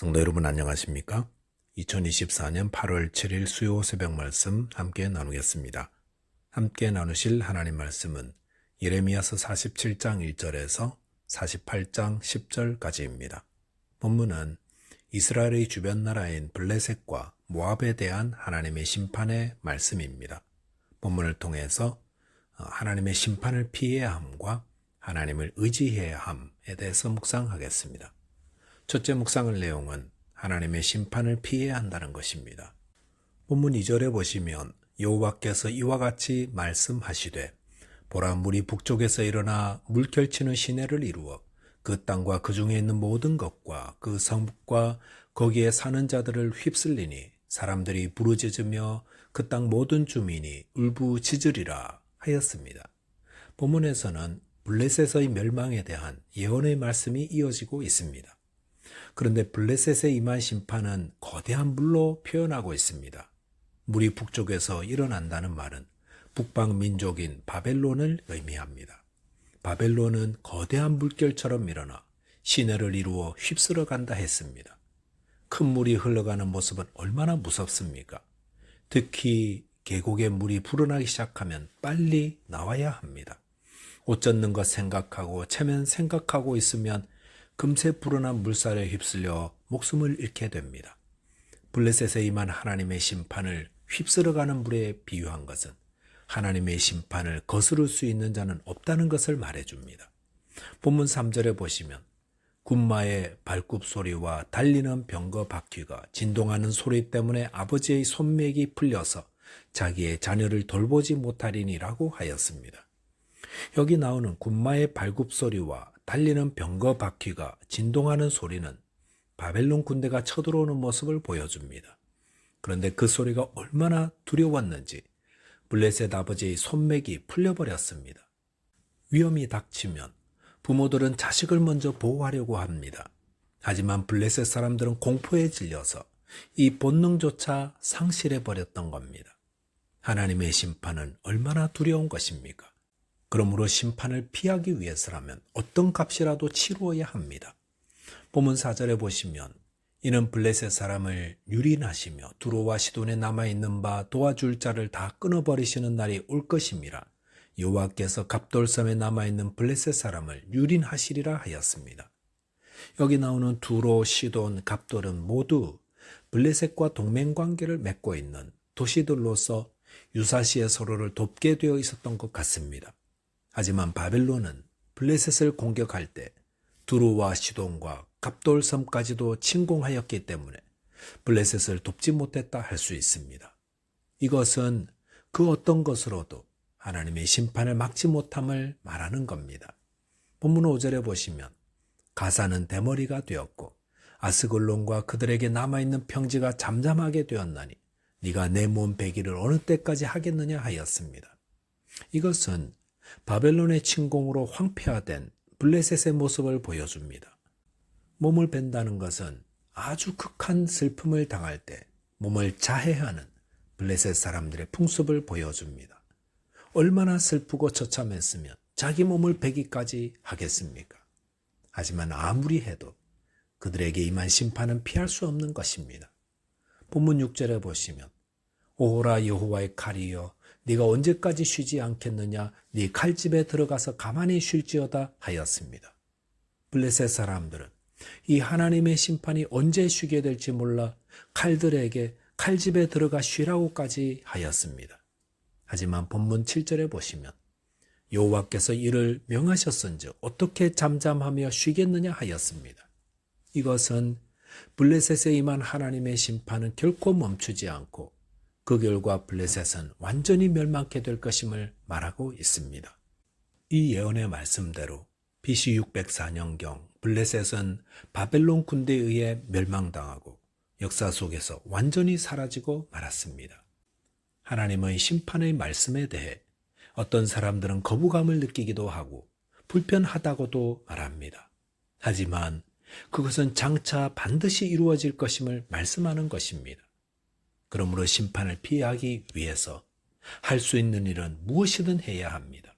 성도 여러분 안녕하십니까? 2024년 8월 7일 수요 새벽 말씀 함께 나누겠습니다. 함께 나누실 하나님 말씀은 예레미야서 47장 1절에서 48장 10절까지입니다. 본문은 이스라엘의 주변 나라인 블레셋과 모압에 대한 하나님의 심판의 말씀입니다. 본문을 통해서 하나님의 심판을 피해야 함과 하나님을 의지해야 함에 대해서 묵상하겠습니다. 첫째 묵상할 내용은 하나님의 심판을 피해야 한다는 것입니다. 본문 2절에 보시면 여호와께서 이와 같이 말씀하시되 보라 물이 북쪽에서 일어나 물결치는 시내를 이루어 그 땅과 그 중에 있는 모든 것과 그 성읍과 거기에 사는 자들을 휩쓸리니 사람들이 부르짖으며 그 땅 모든 주민이 울부짖으리라 하였습니다. 본문에서는 블레셋의 멸망에 대한 예언의 말씀이 이어지고 있습니다. 그런데 블레셋에 임한 심판은 거대한 물로 표현하고 있습니다. 물이 북쪽에서 일어난다는 말은 북방 민족인 바벨론을 의미합니다. 바벨론은 거대한 물결처럼 일어나 시내를 이루어 휩쓸어 간다 했습니다. 큰 물이 흘러가는 모습은 얼마나 무섭습니까? 특히 계곡에 물이 불어나기 시작하면 빨리 나와야 합니다. 옷 젖는 것 생각하고 체면 생각하고 있으면 금세 불어난 물살에 휩쓸려 목숨을 잃게 됩니다. 블레셋에 임한 하나님의 심판을 휩쓸어가는 물에 비유한 것은 하나님의 심판을 거스를 수 있는 자는 없다는 것을 말해줍니다. 본문 3절에 보시면 군마의 발굽 소리와 달리는 병거 바퀴가 진동하는 소리 때문에 아버지의 손맥이 풀려서 자기의 자녀를 돌보지 못하리니라고 하였습니다. 여기 나오는 군마의 발굽 소리와 달리는 병거 바퀴가 진동하는 소리는 바벨론 군대가 쳐들어오는 모습을 보여줍니다. 그런데 그 소리가 얼마나 두려웠는지 블레셋 아버지의 손맥이 풀려버렸습니다. 위험이 닥치면 부모들은 자식을 먼저 보호하려고 합니다. 하지만 블레셋 사람들은 공포에 질려서 이 본능조차 상실해버렸던 겁니다. 하나님의 심판은 얼마나 두려운 것입니까? 그러므로 심판을 피하기 위해서라면 어떤 값이라도 치루어야 합니다. 본문 4절에 보시면 이는 블레셋 사람을 유린하시며 두로와 시돈에 남아있는 바 도와줄 자를 다 끊어버리시는 날이 올 것임이라 여호와께서 갑돌섬에 남아있는 블레셋 사람을 유린하시리라 하였습니다. 여기 나오는 두로, 시돈, 갑돌은 모두 블레셋과 동맹관계를 맺고 있는 도시들로서 유사시에 서로를 돕게 되어 있었던 것 같습니다. 하지만 바벨론은 블레셋을 공격할 때 두로와 시돈과 갑돌섬까지도 침공하였기 때문에 블레셋을 돕지 못했다 할 수 있습니다. 이것은 그 어떤 것으로도 하나님의 심판을 막지 못함을 말하는 겁니다. 본문 5절에 보시면 가사는 대머리가 되었고 아스글론과 그들에게 남아있는 평지가 잠잠하게 되었나니 네가 내 몸 베기를 어느 때까지 하겠느냐 하였습니다. 이것은 바벨론의 침공으로 황폐화된 블레셋의 모습을 보여줍니다. 몸을 벤다는 것은 아주 극한 슬픔을 당할 때 몸을 자해하는 블레셋 사람들의 풍습을 보여줍니다. 얼마나 슬프고 처참했으면 자기 몸을 베기까지 하겠습니까? 하지만 아무리 해도 그들에게 임한 심판은 피할 수 없는 것입니다. 본문 6절에 보시면 오호라 여호와의 칼이여 네가 언제까지 쉬지 않겠느냐 네 칼집에 들어가서 가만히 쉴지어다 하였습니다. 블레셋 사람들은 이 하나님의 심판이 언제 쉬게 될지 몰라 칼들에게 칼집에 들어가 쉬라고까지 하였습니다. 하지만 본문 7절에 보시면 여호와께서 이를 명하셨은즉 어떻게 잠잠하며 쉬겠느냐 하였습니다. 이것은 블레셋에 임한 하나님의 심판은 결코 멈추지 않고 그 결과 블레셋은 완전히 멸망케 될 것임을 말하고 있습니다. 이 예언의 말씀대로 BC 604년경 블레셋은 바벨론 군대에 의해 멸망당하고 역사 속에서 완전히 사라지고 말았습니다. 하나님의 심판의 말씀에 대해 어떤 사람들은 거부감을 느끼기도 하고 불편하다고도 말합니다. 하지만 그것은 장차 반드시 이루어질 것임을 말씀하는 것입니다. 그러므로 심판을 피하기 위해서 할 수 있는 일은 무엇이든 해야 합니다.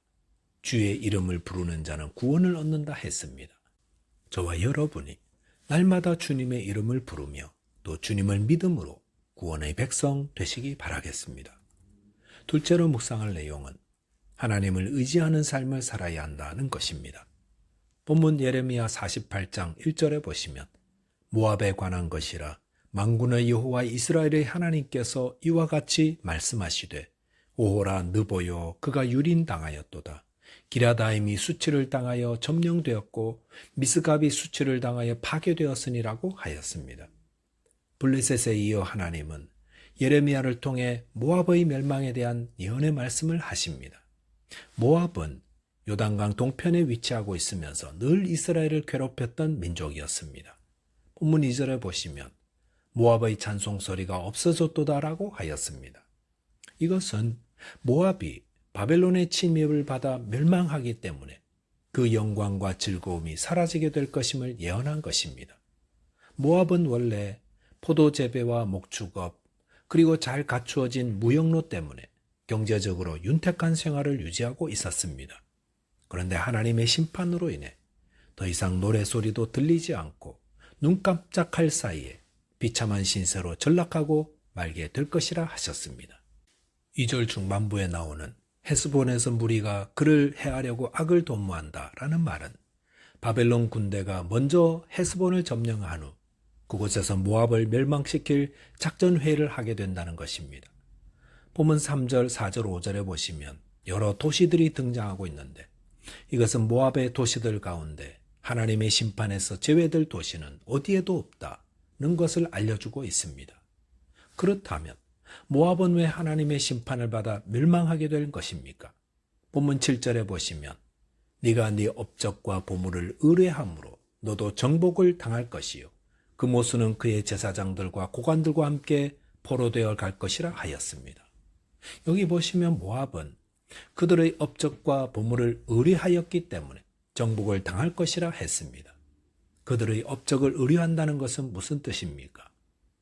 주의 이름을 부르는 자는 구원을 얻는다 했습니다. 저와 여러분이 날마다 주님의 이름을 부르며 또 주님을 믿음으로 구원의 백성 되시기 바라겠습니다. 둘째로 묵상할 내용은 하나님을 의지하는 삶을 살아야 한다는 것입니다. 본문 예레미야 48장 1절에 보시면 모압에 관한 것이라 만군의 여호와 이스라엘의 하나님께서 이와 같이 말씀하시되 오호라 느보요 그가 유린당하였도다. 기라다임이 수치를 당하여 점령되었고 미스갑이 수치를 당하여 파괴되었으니라고 하였습니다. 블레셋에 이어 하나님은 예레미야를 통해 모압의 멸망에 대한 예언의 말씀을 하십니다. 모압은 요단강 동편에 위치하고 있으면서 늘 이스라엘을 괴롭혔던 민족이었습니다. 본문 2절에 보시면 모압의 찬송소리가 없어졌도다라고 하였습니다. 이것은 모압이 바벨론의 침입을 받아 멸망하기 때문에 그 영광과 즐거움이 사라지게 될 것임을 예언한 것입니다. 모압은 원래 포도 재배와 목축업 그리고 잘 갖추어진 무역로 때문에 경제적으로 윤택한 생활을 유지하고 있었습니다. 그런데 하나님의 심판으로 인해 더 이상 노래소리도 들리지 않고 눈 깜짝할 사이에 비참한 신세로 전락하고 말게 될 것이라 하셨습니다. 2절 중반부에 나오는 헤스본에서 무리가 그를 해하려고 악을 도모한다라는 말은 바벨론 군대가 먼저 헤스본을 점령한 후 그곳에서 모압을 멸망시킬 작전회의를 하게 된다는 것입니다. 본문 3절, 4절, 5절에 보시면 여러 도시들이 등장하고 있는데 이것은 모압의 도시들 가운데 하나님의 심판에서 제외될 도시는 어디에도 없다는 것을 알려주고 있습니다. 그렇다면 모압은 왜 하나님의 심판을 받아 멸망하게 된 것입니까? 본문 7절에 보시면 네가 네 업적과 보물을 의뢰함으로 너도 정복을 당할 것이요 그 모수는 그의 제사장들과 고관들과 함께 포로되어 갈 것이라 하였습니다. 여기 보시면 모압은 그들의 업적과 보물을 의뢰하였기 때문에 정복을 당할 것이라 했습니다. 그들의 업적을 의뢰한다는 것은 무슨 뜻입니까?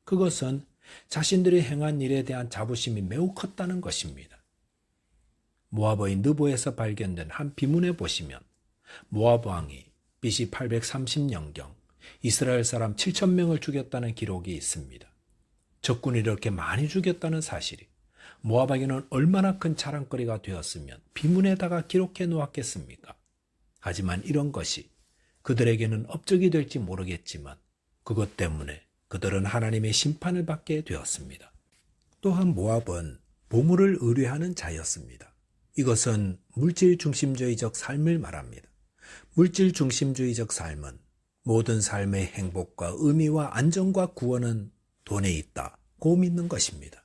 그것은 자신들이 행한 일에 대한 자부심이 매우 컸다는 것입니다. 모압의 느보에서 발견된 한 비문에 보시면 모압 왕이 BC 830년경 이스라엘 사람 7,000명을 죽였다는 기록이 있습니다. 적군이 이렇게 많이 죽였다는 사실이 모압에게는 얼마나 큰 자랑거리가 되었으면 비문에다가 기록해 놓았겠습니까? 하지만 이런 것이 그들에게는 업적이 될지 모르겠지만 그것 때문에 그들은 하나님의 심판을 받게 되었습니다. 또한 모압은 보물을 의뢰하는 자였습니다. 이것은 물질 중심주의적 삶을 말합니다. 물질 중심주의적 삶은 모든 삶의 행복과 의미와 안정과 구원은 돈에 있다고 믿는 것입니다.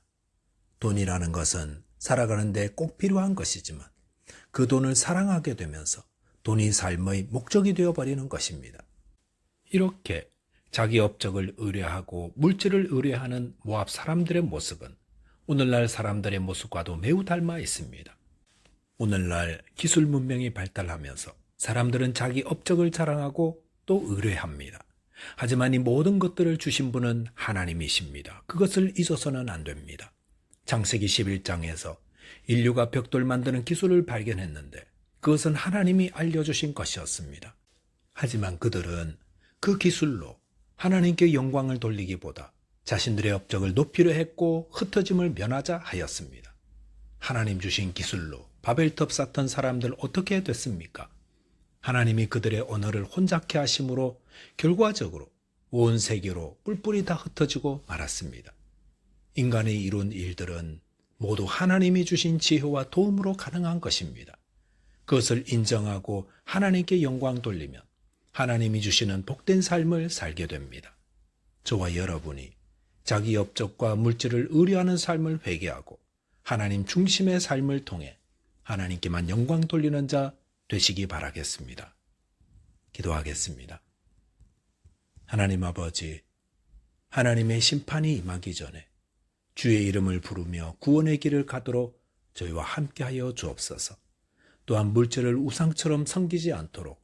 돈이라는 것은 살아가는 데 꼭 필요한 것이지만 그 돈을 사랑하게 되면서 돈이 삶의 목적이 되어버리는 것입니다. 이렇게 자기 업적을 의뢰하고 물질을 의뢰하는 모압 사람들의 모습은 오늘날 사람들의 모습과도 매우 닮아 있습니다. 오늘날 기술 문명이 발달하면서 사람들은 자기 업적을 자랑하고 또 의뢰합니다. 하지만 이 모든 것들을 주신 분은 하나님이십니다. 그것을 잊어서는 안 됩니다. 창세기 11장에서 인류가 벽돌 만드는 기술을 발견했는데 그것은 하나님이 알려주신 것이었습니다. 하지만 그들은 그 기술로 하나님께 영광을 돌리기보다 자신들의 업적을 높이려 했고 흩어짐을 면하자 하였습니다. 하나님 주신 기술로 바벨탑 쌓던 사람들 어떻게 됐습니까? 하나님이 그들의 언어를 혼잡케 하심으로 결과적으로 온 세계로 뿔뿔이 다 흩어지고 말았습니다. 인간이 이룬 일들은 모두 하나님이 주신 지혜와 도움으로 가능한 것입니다. 그것을 인정하고 하나님께 영광 돌리면 하나님이 주시는 복된 삶을 살게 됩니다. 저와 여러분이 자기 업적과 물질을 의뢰하는 삶을 회개하고 하나님 중심의 삶을 통해 하나님께만 영광 돌리는 자 되시기 바라겠습니다. 기도하겠습니다. 하나님 아버지, 하나님의 심판이 임하기 전에 주의 이름을 부르며 구원의 길을 가도록 저희와 함께하여 주옵소서. 또한 물질을 우상처럼 섬기지 않도록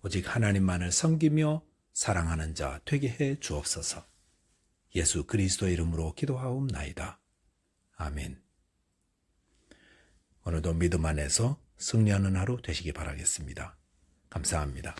오직 하나님만을 섬기며 사랑하는 자 되게 해 주옵소서. 예수 그리스도의 이름으로 기도하옵나이다. 아멘. 오늘도 믿음 안에서 승리하는 하루 되시기 바라겠습니다. 감사합니다.